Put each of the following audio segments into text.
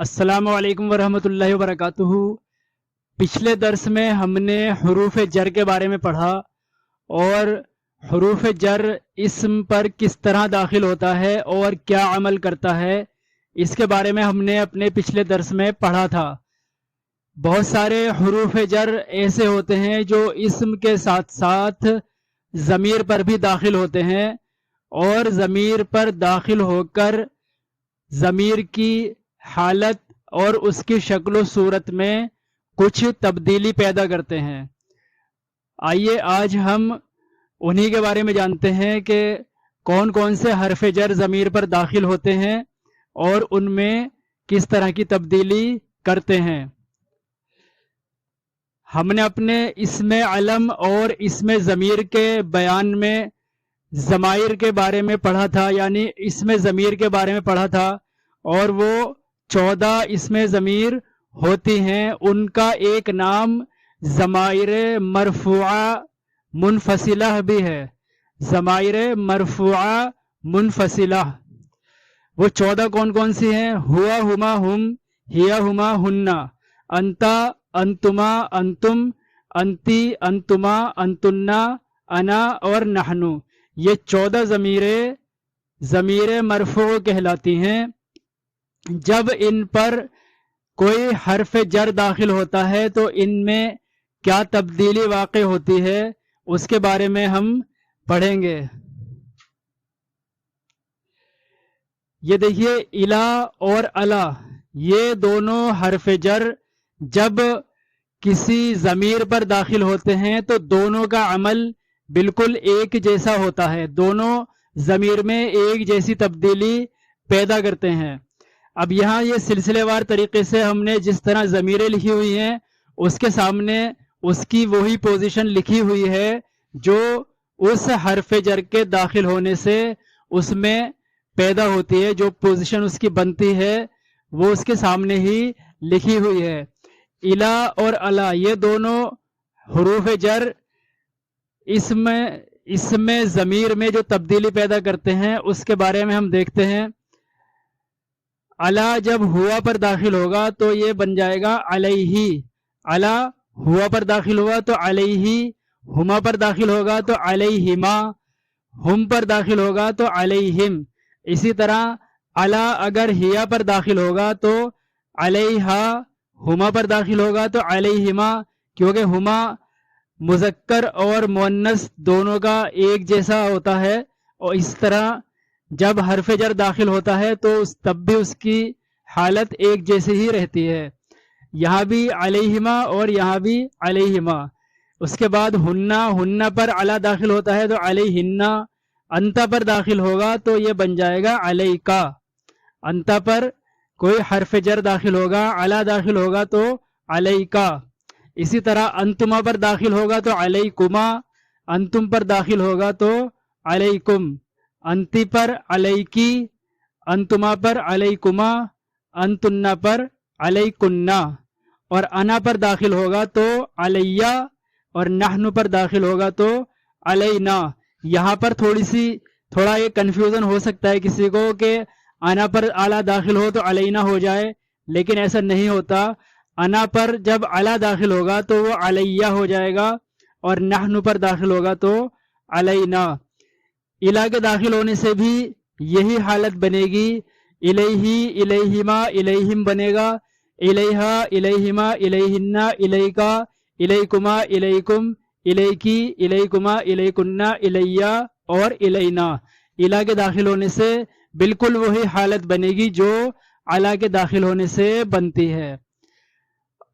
السلام علیکم ورحمۃ اللہ وبرکاتہ۔ پچھلے درس میں ہم نے حروف جر کے بارے میں پڑھا اور حروف جر اسم پر کس طرح داخل ہوتا ہے اور کیا عمل کرتا ہے، اس کے بارے میں ہم نے اپنے پچھلے درس میں پڑھا تھا۔ بہت سارے حروف جر ایسے ہوتے ہیں جو اسم کے ساتھ ساتھ ضمیر پر بھی داخل ہوتے ہیں اور ضمیر پر داخل ہو کر ضمیر کی حالت اور اس کی شکل و صورت میں کچھ تبدیلی پیدا کرتے ہیں۔ آئیے آج ہم انہی کے بارے میں جانتے ہیں کہ کون کون سے حرف جر ضمیر پر داخل ہوتے ہیں اور ان میں کس طرح کی تبدیلی کرتے ہیں۔ ہم نے اپنے اسم علم اور اسم ضمیر کے بیان میں ضمائر کے بارے میں پڑھا تھا، یعنی اسم ضمیر کے بارے میں پڑھا تھا، اور وہ 14 اسم ضمیر ہوتی ہیں۔ ان کا ایک نام ضمائر مرفوعہ منفصلہ بھی ہے، ضمائر مرفوعہ منفصلہ۔ وہ 14 کون کون سی ہیں؟ ہوا، ہما، ہم، ہیا، ہما، ہننا، انتا، انتما، انتم، انتی، انتما، انتنا، انا اور نحنو۔ یہ 14 ضمیر مرفوع کہلاتی ہیں۔ جب ان پر کوئی حرف جر داخل ہوتا ہے تو ان میں کیا تبدیلی واقع ہوتی ہے، اس کے بارے میں ہم پڑھیں گے۔ یہ دیکھیے، الا اور الا، یہ دونوں حرف جر جب کسی ضمیر پر داخل ہوتے ہیں تو دونوں کا عمل بالکل ایک جیسا ہوتا ہے، دونوں ضمیر میں ایک جیسی تبدیلی پیدا کرتے ہیں۔ اب یہاں یہ سلسلے وار طریقے سے ہم نے جس طرح ضمیریں لکھی ہوئی ہیں اس کے سامنے اس کی وہی پوزیشن لکھی ہوئی ہے جو اس حرف جر کے داخل ہونے سے اس میں پیدا ہوتی ہے، جو پوزیشن اس کی بنتی ہے وہ اس کے سامنے ہی لکھی ہوئی ہے۔ الا اور الا، یہ دونوں حروف جر اس میں ضمیر میں جو تبدیلی پیدا کرتے ہیں اس کے بارے میں ہم دیکھتے ہیں۔ الا جب ہوا پر داخل ہوگا تو یہ بن جائے گا علیہ، الا ہوا پر داخل ہوا تو علیہ، ہما پر داخل ہوگا تو علیہما، ہم پر داخل ہوگا تو علیہم۔ اسی طرح الا اگر ہیا پر داخل ہوگا تو علیہا، ہما پر داخل ہوگا تو علیہما، کیونکہ ہما مذکر اور مؤنث دونوں کا ایک جیسا ہوتا ہے، اور اس طرح جب حرف جر داخل ہوتا ہے تو تب بھی اس کی حالت ایک جیسی ہی رہتی ہے۔ یہاں بھی علیہما اور یہاں بھی علیہما۔ اس کے بعد ہننا پر علا داخل ہوتا ہے تو علیہنہ، انتا پر داخل ہوگا تو یہ بن جائے گا علیکا، انتا پر کوئی حرف جر داخل ہوگا، علا داخل ہوگا تو علیکا۔ اسی طرح انتما پر داخل ہوگا تو علیکما، انتم پر داخل ہوگا تو علیکم، انتی پر علیکی، انتما پر علیکما، انتنا پر علیکنہ، اور انا پر داخل ہوگا تو علیہ، اور نحن پر داخل ہوگا تو علینا۔ یہاں پر تھوڑا یہ کنفیوژن ہو سکتا ہے کسی کو کہ انا پر اعلیٰ داخل ہو تو علینا ہو جائے، لیکن ایسا نہیں ہوتا۔ انا پر جب اعلیٰ داخل ہوگا تو وہ علیہ ہو جائے گا، اور نحن پر داخل ہوگا تو علینا۔ الا کے داخل ہونے سے بھی یہی حالت بنے گی، الیہ، الیہما، الیہم بنے گا، الیہا، الیہما، الیہنہ، الیکا، الیکما، الیکم، الیکی، الیکما، الیکنہ، الیہ اور الینا۔ الا کے داخل ہونے سے بالکل وہی حالت بنے گی جو الا کے داخل ہونے سے بنتی ہے۔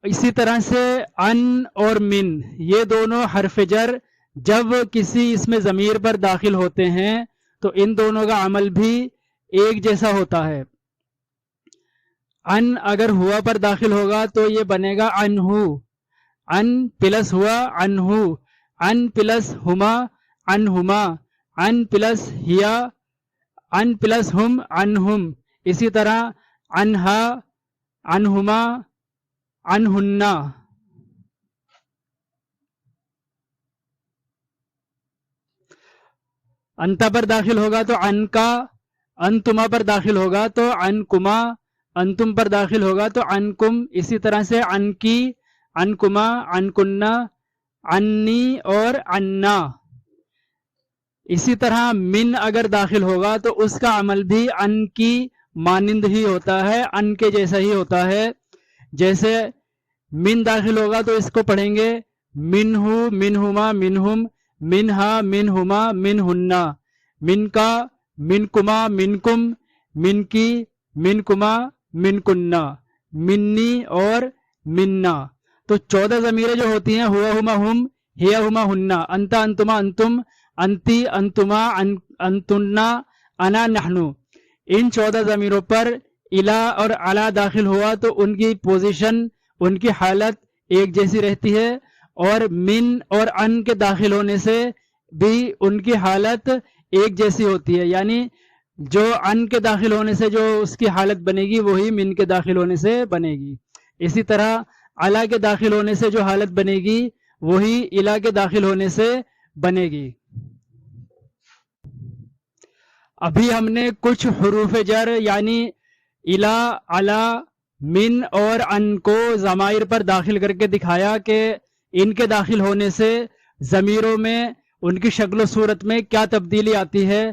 اسی طرح سے ان اور من، یہ دونوں حرف جر جب کسی اسم ضمیر پر داخل ہوتے ہیں تو ان دونوں کا عمل بھی ایک جیسا ہوتا ہے۔ ان اگر ہوا پر داخل ہوگا تو یہ بنے گا انہو، ان پلس ہوا انہو، ان پلس ہما انہما، ان پلس ہیا، ان پلس ہم انہم۔ اسی طرح انہا، انہما، انہنہ۔ انتا پر داخل ہوگا تو ان کا، انتما پر داخل ہوگا تو انکما، انتم پر داخل ہوگا تو انکم، اسی طرح سے انکی، انکما، انکنہ، انی اور انا. اسی طرح من اگر داخل ہوگا تو اس کا عمل بھی ان کی مانند ہی ہوتا ہے، ان کے جیسا ہی ہوتا ہے. جیسے من داخل ہوگا تو اس کو پڑھیں گے منہو، منہما، منہم، منہا، منہما، منہنہ. من کا، منکما، منکم، من کی، منکما، منکنہ، منی اور منا. تو 14 ضمیریں جو ہوتی ہیں ہوا، ہما، ہم، ہیا، ہما، ہنہ، انتا، انتما، انتم، انتی، انتما، انتنا، انا، نحنو. ان 14 ضمیروں پر الا اور علا داخل ہوا تو ان کی پوزیشن، ان کی حالت ایک جیسی رہتی ہے، اور من اور ان کے داخل ہونے سے بھی ان کی حالت ایک جیسی ہوتی ہے. یعنی جو ان کے داخل ہونے سے جو اس کی حالت بنے گی وہی من کے داخل ہونے سے بنے گی. اسی طرح علا کے داخل ہونے سے جو حالت بنے گی وہی الا کے داخل ہونے سے بنے گی. ابھی ہم نے کچھ حروف جر یعنی الا، علا، من اور ان کو ضمائر پر داخل کر کے دکھایا کہ ان کے داخل ہونے سے ضمیروں میں ان کی شکل و صورت میں کیا تبدیلی آتی ہے.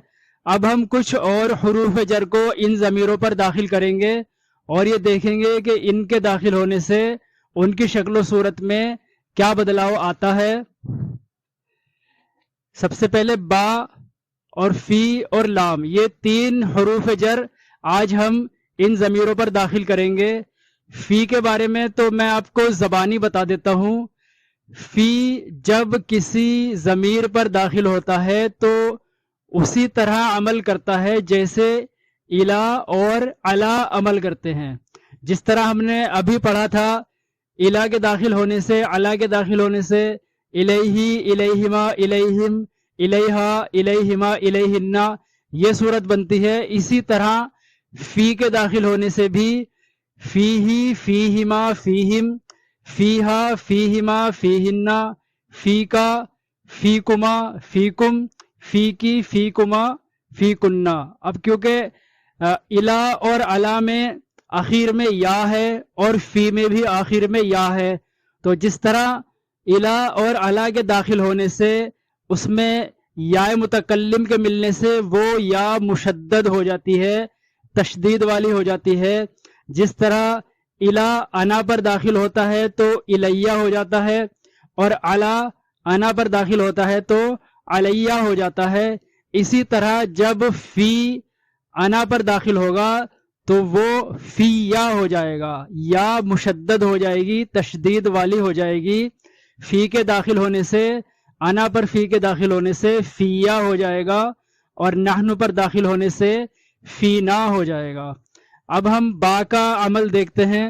اب ہم کچھ اور حروف جر کو ان ضمیروں پر داخل کریں گے اور یہ دیکھیں گے کہ ان کے داخل ہونے سے ان کی شکل و صورت میں کیا بدلاؤ آتا ہے. سب سے پہلے با اور فی اور لام، یہ 3 حروف جر آج ہم ان ضمیروں پر داخل کریں گے. فی کے بارے میں تو میں آپ کو زبانی بتا دیتا ہوں. فی جب کسی ضمیر پر داخل ہوتا ہے تو اسی طرح عمل کرتا ہے جیسے الا اور علا عمل کرتے ہیں. جس طرح ہم نے ابھی پڑھا تھا الا کے داخل ہونے سے، علا کے داخل ہونے سے الیہ، الیہما، الیہم، الیہا، الیہما، الیہنہ یہ صورت بنتی ہے. اسی طرح فی کے داخل ہونے سے بھی فیہی، فیہما، فیہم، فیہا، فیہما، فیہنہ، فیکا، فیکما، فیکم، فیکی، فیکما، فیکنہ. اب کیونکہ الا اور علا میں آخر میں یا ہے اور فی میں بھی آخر میں یا ہے، تو جس طرح الا اور علا کے داخل ہونے سے اس میں یا متکلم کے ملنے سے وہ یا مشدد ہو جاتی ہے، تشدید والی ہو جاتی ہے. جس طرح الا انا پر داخل ہوتا ہے تو الیہ ہو جاتا ہے، اور علا انا پر داخل ہوتا ہے تو علیہ ہو جاتا ہے. اسی طرح جب فی انا پر داخل ہوگا تو وہ فی یا ہو جائے گا، یا مشدد ہو جائے گی، تشدید والی ہو جائے گی. فی کے داخل ہونے سے، انا پر فی کے داخل ہونے سے فیا ہو جائے گا، اور نحن پر داخل ہونے سے فینا ہو جائے گا. اب ہم با کا عمل دیکھتے ہیں.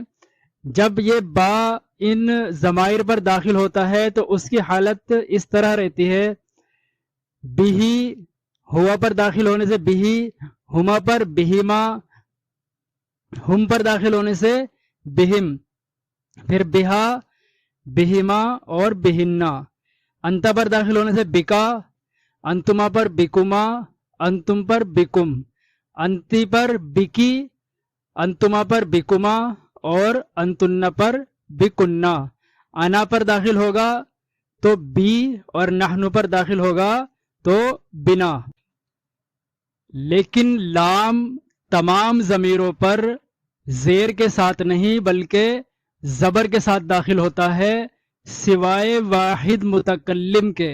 جب یہ با ان ضمائر پر داخل ہوتا ہے تو اس کی حالت اس طرح رہتی ہے، بہی ہوا پر داخل ہونے سے بہی، ہما پر بہیما، ہم پر داخل ہونے سے بہم، پھر بہا، بہما اور بہنہ. انتا پر داخل ہونے سے بکا، انتما پر بکما، انتم پر بکم، انتی پر بکی، انتما پر بکما اور انتن پر بکنہ. انا پر داخل ہوگا تو بی اور نحن پر داخل ہوگا تو بنا. لیکن لام تمام ضمیروں پر زیر کے ساتھ نہیں بلکہ زبر کے ساتھ داخل ہوتا ہے سوائے واحد متکلم کے.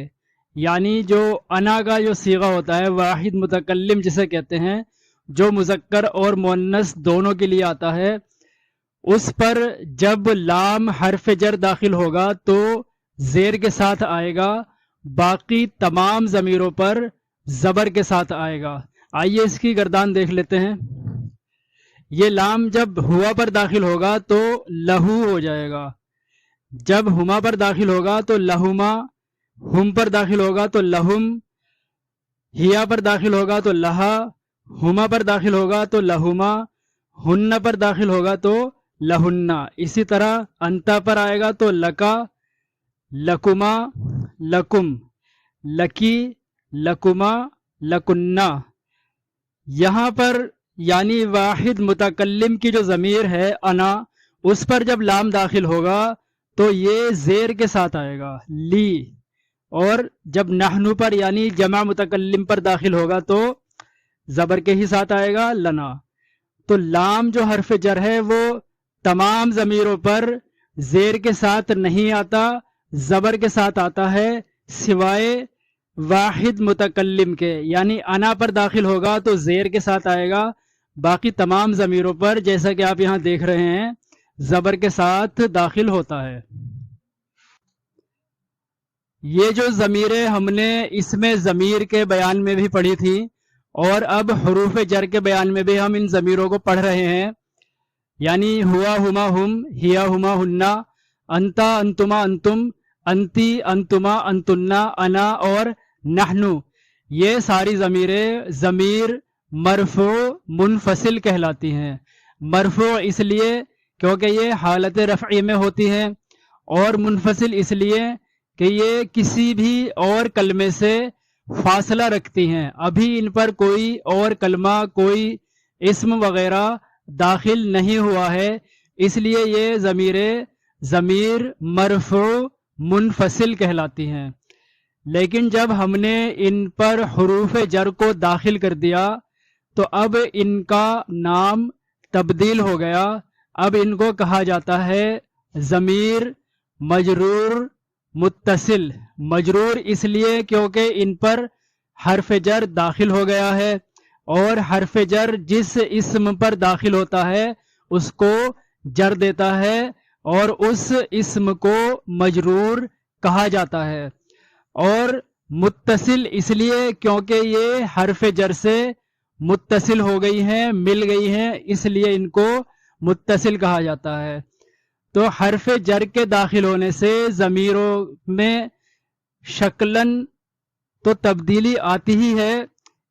یعنی جو انا کا جو صیغہ ہوتا ہے واحد متکلم جسے کہتے ہیں، جو مذکر اور مؤنث دونوں کے لیے آتا ہے، اس پر جب لام حرف جر داخل ہوگا تو زیر کے ساتھ آئے گا، باقی تمام ضمیروں پر زبر کے ساتھ آئے گا. آئیے اس کی گردان دیکھ لیتے ہیں. یہ لام جب ہوا پر داخل ہوگا تو لہو ہو جائے گا، جب ہما پر داخل ہوگا تو لہما، ہم پر داخل ہوگا تو لہم، ہیا پر داخل ہوگا تو لہا، ہما پر داخل ہوگا تو لہما، ہن پر داخل ہوگا تو لہنہ. اسی طرح انتا پر آئے گا تو لکا، لکما، لکم، لکی، لکما، لکنہ. یہاں پر یعنی واحد متکلم کی جو ضمیر ہے انا، اس پر جب لام داخل ہوگا تو یہ زیر کے ساتھ آئے گا لی، اور جب نحنو پر یعنی جمع متکلم پر داخل ہوگا تو زبر کے ہی ساتھ آئے گا لنا۔ تو لام جو حرف جر ہے وہ تمام ضمیروں پر زیر کے ساتھ نہیں آتا، زبر کے ساتھ آتا ہے، سوائے واحد متکلم کے، یعنی انا پر داخل ہوگا تو زیر کے ساتھ آئے گا، باقی تمام ضمیروں پر جیسا کہ آپ یہاں دیکھ رہے ہیں زبر کے ساتھ داخل ہوتا ہے۔ یہ جو ضمیریں ہم نے اس میں ضمیر کے بیان میں بھی پڑھی تھی، اور اب حروف جر کے بیان میں بھی ہم ان ضمیروں کو پڑھ رہے ہیں، یعنی ہوا ہما ہم، ہیا ہما ہننا، انتا انتما انتم، انتی انتما انتنا، انا اور نحنو، یہ ساری ضمیریں ضمیر مرفوع منفصل کہلاتی ہیں۔ مرفوع اس لیے کیونکہ یہ حالت رفعی میں ہوتی ہیں، اور منفصل اس لیے کہ یہ کسی بھی اور کلمے سے فاصلہ رکھتی ہیں، ابھی ان پر کوئی اور کلمہ، کوئی اسم وغیرہ داخل نہیں ہوا ہے، اس لیے یہ ضمیریں ضمیر مرفوع منفصل کہلاتی ہیں۔ لیکن جب ہم نے ان پر حروف جر کو داخل کر دیا تو اب ان کا نام تبدیل ہو گیا، اب ان کو کہا جاتا ہے ضمیر مجرور متصل۔ مجرور اس لیے کیونکہ ان پر حرف جر داخل ہو گیا ہے، اور حرف جر جس اسم پر داخل ہوتا ہے اس کو جر دیتا ہے، اور اس اسم کو مجرور کہا جاتا ہے۔ اور متصل اس لیے کیونکہ یہ حرف جر سے متصل ہو گئی ہیں، مل گئی ہیں، اس لیے ان کو متصل کہا جاتا ہے۔ تو حرف جر کے داخل ہونے سے ضمیروں میں شکلاً تو تبدیلی آتی ہی ہے،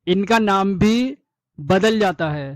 ان کا نام بھی بدل جاتا ہے۔